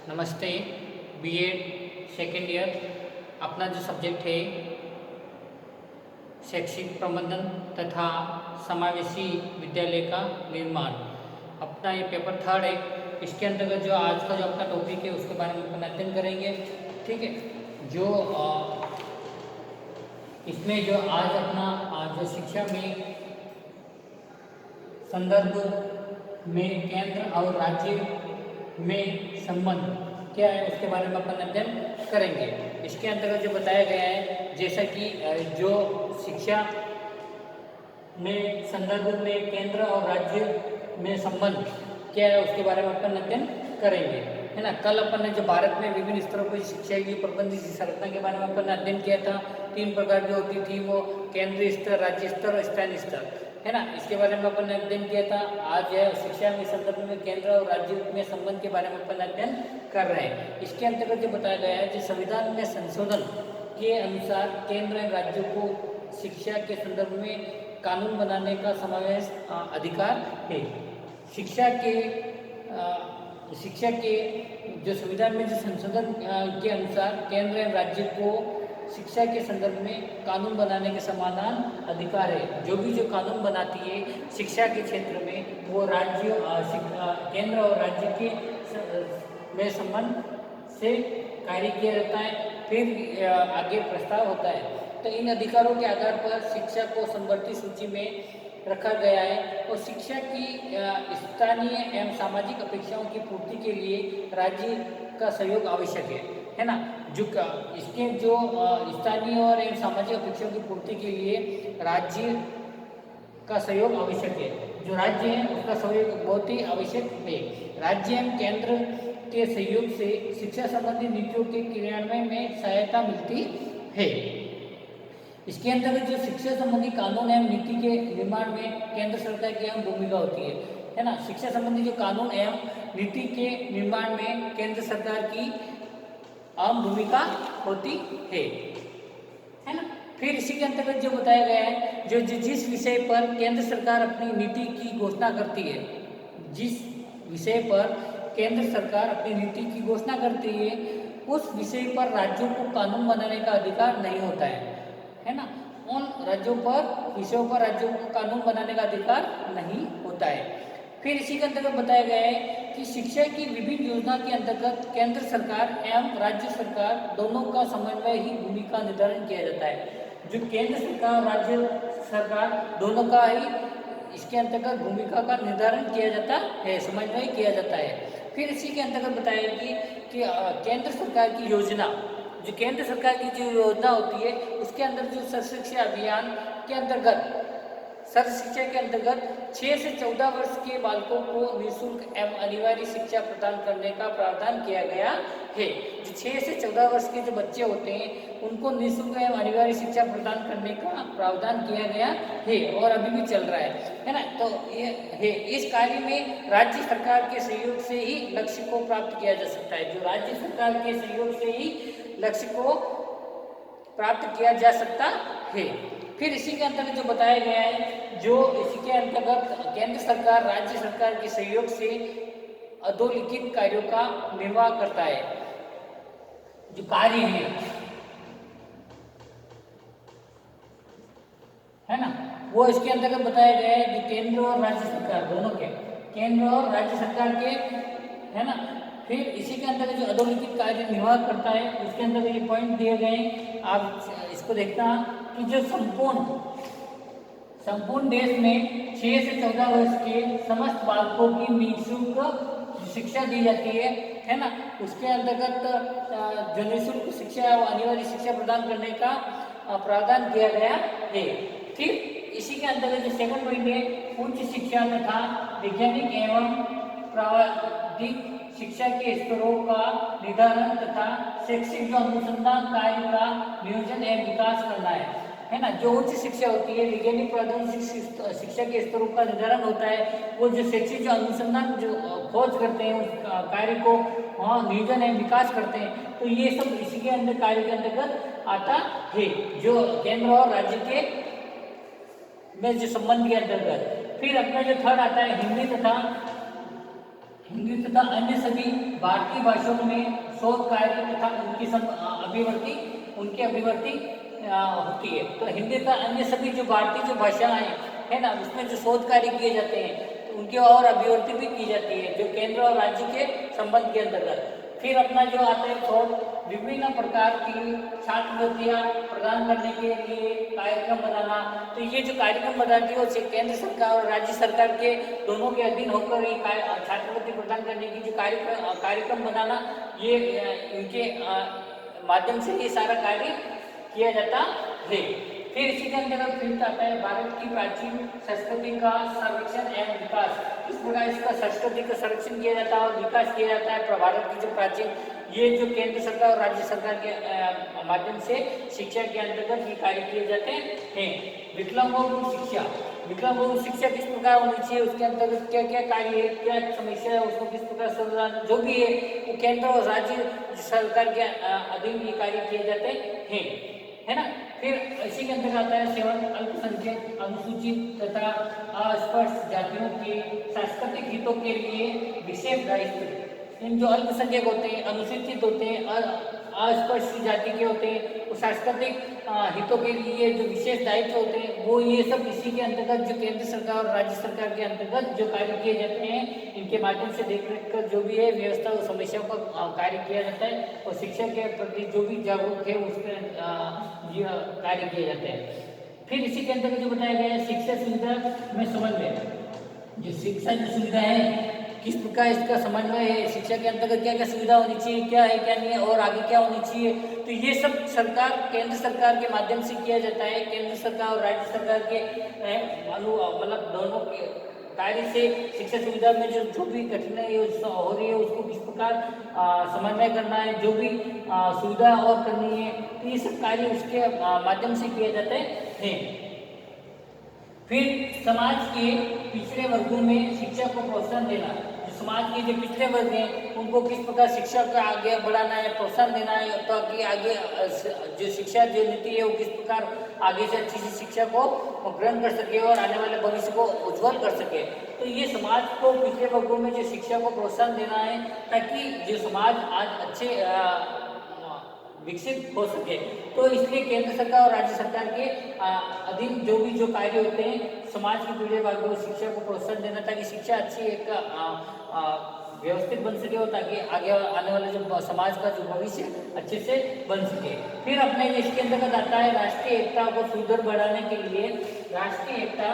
नमस्ते। BEd second year अपना जो सब्जेक्ट है शैक्षिक प्रबंधन तथा समावेशी विद्यालय का निर्माण, अपना ये पेपर थर्ड है। इसके अंतर्गत जो आज का जो अपना टॉपिक है उसके बारे में अपन अध्ययन करेंगे। ठीक है, जो इसमें जो आज अपना जो शिक्षा में संदर्भ में केंद्र और राज्य में संबंध क्या है उसके बारे में अपन अध्ययन करेंगे। इसके अंतर्गत जो बताया गया है, जैसा कि जो शिक्षा में संदर्भ में केंद्र और राज्य में संबंध क्या है उसके बारे में अपन अध्ययन करेंगे, है ना। कल अपन ने जो भारत में विभिन्न स्तरों पर शिक्षा की प्रबंध की संरचना के बारे में अपन अध्ययन किया था। 3 प्रकार की होती थी, वो केंद्रीय स्तर, राज्य स्तर और स्थानीय स्तर, है ना। इसके बारे में अपन ने अध्ययन किया था। आज है शिक्षा में संदर्भ में केंद्र और राज्य में संबंध के बारे में अपन अध्ययन कर रहे हैं। इसके अंतर्गत जो बताया गया है, जो संविधान में संशोधन के अनुसार केंद्र और राज्यों को शिक्षा के संदर्भ में कानून बनाने का समावेश अधिकार है। शिक्षा के जो संविधान में जो संशोधन के अनुसार केंद्र और राज्य को शिक्षा के संदर्भ में कानून बनाने के समाधान अधिकार है। जो भी जो कानून बनाती है शिक्षा के क्षेत्र में, वो राज्य केंद्र और राज्य के में संबंध से कार्य किया जाता है। फिर आगे प्रस्ताव होता है। तो इन अधिकारों के आधार पर शिक्षा को समवर्ती सूची में रखा गया है और शिक्षा की स्थानीय एवं सामाजिक अपेक्षाओं की पूर्ति के लिए राज्य का सहयोग आवश्यक है ना। जो इसके जो स्थानीय और एवं सामाजिक अपेक्षाओं की पूर्ति के लिए राज्य का सहयोग आवश्यक है। जो राज्य है उसका सहयोग बहुत ही आवश्यक है। राज्य एवं केंद्र के सहयोग से शिक्षा संबंधी नीतियों के क्रियान्वयन में सहायता मिलती है। इसके अंतर्गत जो शिक्षा संबंधी कानून एवं नीति के निर्माण में केंद्र सरकार की अहम भूमिका होती है ना। शिक्षा संबंधी जो कानून एवं नीति के निर्माण में केंद्र सरकार की अहम भूमिका होती है ना। फिर इसी के अंतर्गत जो बताया गया है, जो जिस विषय पर केंद्र सरकार अपनी नीति की घोषणा करती है, जिस विषय पर केंद्र सरकार अपनी नीति की घोषणा करती है, उस विषय पर राज्यों को कानून बनाने का अधिकार नहीं होता है ना। उन राज्यों पर विषयों पर राज्यों को कानून बनाने का अधिकार नहीं होता है। फिर इसी के अंतर्गत बताया गया है कि शिक्षा की विभिन्न योजना के अंतर्गत केंद्र सरकार एवं राज्य सरकार दोनों का समन्वय ही भूमिका निर्धारण किया जाता है। जो केंद्र सरकार और राज्य सरकार दोनों का ही इसके अंतर्गत भूमिका का निर्धारण किया जाता है, समन्वय किया जाता है। फिर इसी के अंतर्गत बताया कि केंद्र सरकार की योजना, जो केंद्र सरकार की जो योजना होती है उसके अंदर जो सर्व शिक्षा अभियान के अंतर्गत, सर्व शिक्षा के अंतर्गत 6 से 14 वर्ष के बालकों को निःशुल्क एवं अनिवार्य शिक्षा प्रदान करने का प्रावधान किया गया है। जो 6 से 14 वर्ष के जो बच्चे होते हैं उनको निःशुल्क एवं अनिवार्य शिक्षा प्रदान करने का प्रावधान किया गया है और अभी भी चल रहा है ना। तो ये है, इस कार्य में राज्य सरकार के सहयोग से ही लक्ष्य को प्राप्त किया जा सकता है। जो राज्य सरकार के सहयोग से ही लक्ष्य को प्राप्त किया जा सकता है। फिर इसी के अंतर्गत जो बताया गया है, जो इसी के अंतर्गत केंद्र सरकार राज्य सरकार के सहयोग से अधोलिखित कार्यों का निर्वाह करता है। जो कार्य है ना, वो इसके अंतर्गत बताया गया है। जो केंद्र और राज्य सरकार दोनों के, केंद्र और राज्य सरकार के, है ना। फिर इसी के अंतर्गत जो अधोलिखित कार्य निर्वाह करता है उसके अंदर ये पॉइंट दिए गए हैं, आप इसको देखना कि जो संपूर्ण देश में 6 से 14 वर्ष के समस्त बालकों की निःशुल्क शिक्षा दी जाती है ना। उसके अंतर्गत जो निःशुल्क शिक्षा व अनिवार्य शिक्षा प्रदान करने का प्रावधान किया गया है। फिर इसी के अंतर्गत जो सेकंड पॉइंट है, उच्च शिक्षा तथा वैज्ञानिक एवं प्राविधिक शिक्षा के स्तरों का निर्धारण तथा शैक्षिक जो अनुसंधान कार्य का नियोजन एवं विकास करना है ना। जो उच्च शिक्षा होती है, वैज्ञानिक प्रौद्योगिक शिक्षा के स्तरों का निर्धारण होता है। वो जो शैक्षिक जो अनुसंधान जो खोज करते हैं उस कार्य को नियोजन एवं विकास करते हैं। तो ये सब इसी के अंदर कार्य के अंतर्गत आता है, जो केंद्र और राज्य के में जो संबंध के अंतर्गत। फिर अपना जो थर्ड आता है हिंदी तथा हिंदी तथा अन्य सभी भारतीय भाषाओं में शोध कार्य तथा उनकी अभिवर्ती होती है। तो हिंदी तथा अन्य सभी जो भारतीय जो भाषाएं है ना, उसमें जो शोध कार्य किए जाते हैं तो उनकी और अभिवर्ती भी की जाती है, जो केंद्र और राज्य के संबंध के अंतर्गत। फिर अपना जो आता है थॉट, विभिन्न प्रकार की छात्रवृत्तियां प्रदान करने के लिए कार्यक्रम बनाना। तो ये जो कार्यक्रम बनाती है उसे केंद्र सरकार और राज्य सरकार के दोनों के अधीन होकर ये छात्रवृत्ति प्रदान करने की जो कार्यक्रम बनाना, ये इनके माध्यम से ये सारा कार्य किया जाता है। फिर इसी के अंतर्गत फिर आता है भारत की प्राचीन संस्कृति का संरक्षण एवं विकास। इस प्रकार इसका संस्कृति का संरक्षण किया जाता है और विकास किया जाता है। भारत की जो प्राचीन, ये जो केंद्र सरकार और राज्य सरकार के माध्यम से शिक्षा के अंतर्गत ये कार्य किए जाते हैं। विकलांगों की शिक्षा, विकलांगों की शिक्षा किस प्रकार होनी चाहिए, उसके अंतर्गत क्या क्या कार्य है, क्या समस्या है, उसको किस प्रकार समाधान जो भी है वो केंद्र और राज्य सरकार के अधीन ये कार्य किए जाते हैं, है ना। फिर इसी के अंतर्गत आता है सेवन अल्पसंख्यक, अनुसूचित तथा अस्पृश्य जातियों के सांस्कृतिक हितों के लिए विशेष दायित्व। इन जो अल्पसंख्यक होते हैं, अनुसूचित होते हैं, अस्पृश्य जाति के होते हैं, वो सांस्कृतिक हितों के लिए जो विशेष दायित्व होते हैं, वो ये सब इसी के अंतर्गत जो केंद्र सरकार और राज्य सरकार के अंतर्गत जो कार्य किए जाते हैं, इनके माध्यम से देखरेख कर जो भी है व्यवस्था और समस्याओं का कार्य किया जाता है और शिक्षा के प्रति जो भी जागरूक है उसके कार्य किए जाते हैं। फिर इसी के अंतर्गत जो बताया गया है शिक्षा सुविधा में समन्वय, जो शिक्षा जो सुविधा है किस प्रकार इसका समन्वय है, शिक्षा के अंतर्गत क्या क्या सुविधा होनी चाहिए, क्या है क्या नहीं है और आगे क्या होनी चाहिए, तो ये सब सरकार, केंद्र सरकार के माध्यम से किया जाता है। केंद्र सरकार और राज्य सरकार के मतलब दोनों के कार्य से शिक्षा सुविधा में जो भी कठिनाई हो रही है उसको किस प्रकार समन्वय करना है, जो भी सुविधा और करनी है, तो ये सब कार्य उसके माध्यम से किए जाते हैं। फिर समाज के पिछड़े वर्गों में शिक्षा को प्रोत्साहन देना, जो समाज के जो पिछड़े वर्ग हैं उनको किस प्रकार शिक्षा को आगे बढ़ाना है, प्रोत्साहन देना है, ताकि आगे जो शिक्षा जो नीति है वो किस प्रकार आगे से अच्छी सी शिक्षा को ग्रहण कर सके और आने वाले भविष्य को उज्जवल कर सके। तो ये समाज को पिछड़े वर्गों में जो शिक्षा को प्रोत्साहन देना है ताकि जो समाज आज अच्छे विकसित हो सके। तो इसलिए केंद्र सरकार और राज्य सरकार के अधीन जो भी जो कार्य होते हैं समाज के पिछड़े वर्गों को शिक्षा को प्रोत्साहन देना ताकि शिक्षा अच्छी एक व्यवस्थित बन सके और ताकि आगे आने वाले जो समाज का जो भविष्य अच्छे से बन सके। फिर अपने इसके अंतर्गत आता है राष्ट्रीय एकता को सुदृढ़ बढ़ाने के लिए, राष्ट्रीय एकता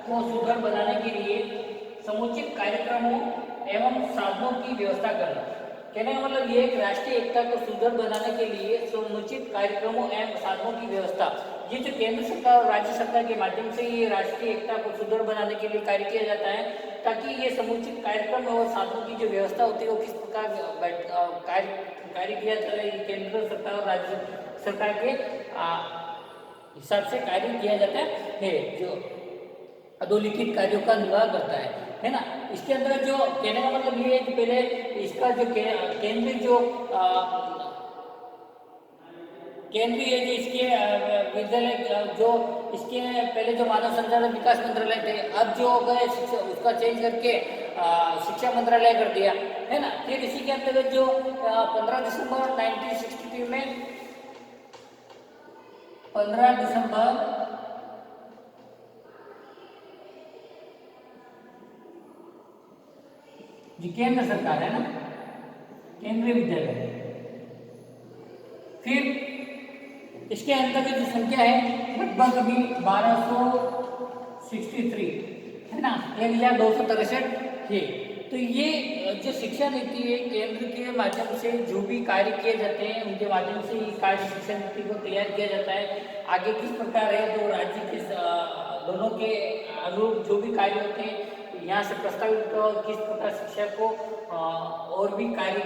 को सुदृढ़ बनाने के लिए समुचित कार्यक्रमों एवं साधनों की व्यवस्था करना। कहने का मतलब ये एक राष्ट्रीय एकता को सुदृढ़ बनाने के लिए समुचित कार्यक्रमों एवं साधनों की व्यवस्था, ये जो केंद्र सरकार और राज्य सरकार के माध्यम से ये राष्ट्रीय एकता को सुदृढ़ बनाने के लिए कार्य किया जाता है ताकि ये समुचित कार्यक्रम और साधनों की जो व्यवस्था होती है वो किस प्रकार कार्य किया जाता है, केंद्र सरकार और राज्य सरकार के हिसाब से कार्य किया जाता है जो अधोलिखित कार्यों का निर्वाह करता है ना। इसके अंदर जो कहने का मतलब ये है कि पहले इसका जो केंद्रीय जो केंद्रीय जो इसके विद्यालय जो इसके पहले जो मानव संसाधन विकास मंत्रालय थे, अब जो हो गए शिक्षा उसका चेंज करके शिक्षा मंत्रालय कर दिया है ना। फिर इसी के अंतर्गत जो 15 दिसंबर 1963 में 15 दिसंबर जी केंद्र सरकार है ना, केंद्रीय विद्यालय। फिर इसके अंतर्गत जो संख्या है लगभग अभी 1263 है ना, 1263 है। तो ये जो शिक्षा नीति है केंद्र के माध्यम से जो भी कार्य किए जाते हैं उनके माध्यम से ये कार्य शिक्षा नीति को तैयार किया जाता है। आगे किस प्रकार है तो राज्य के दोनों के अनुरूप जो भी कार्य होते हैं यहाँ से प्रस्तावित किस प्रकार शिक्षा को और भी कार्य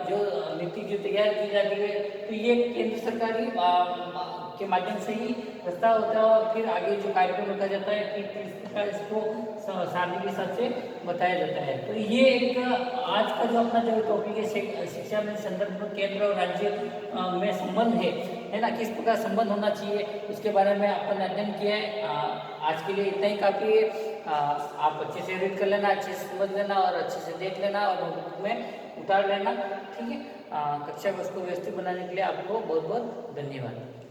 जो नीति जो तैयार की जाती है तो ये केंद्र सरकार ही के माध्यम से ही प्रस्ताव होता है और फिर आगे जो कार्यक्रम रखा जाता है कि किस प्रकार इसको सारणी के हिसाब से बताया जाता है। तो ये एक आज का जो अपना जो टॉपिक है शिक्षा में संदर्भ में केंद्र और राज्य में संबंध है ना, किस प्रकार संबंध होना चाहिए उसके बारे में अपन अध्ययन किया है। आज के लिए इतना ही काफ़ी है। आप अच्छे से रीड कर लेना, अच्छे से समझ लेना और अच्छे से देख लेना और नोटबुक में उतार लेना। ठीक है, कक्षा को उसको व्यवस्थित बनाने के लिए आपको बहुत बहुत धन्यवाद।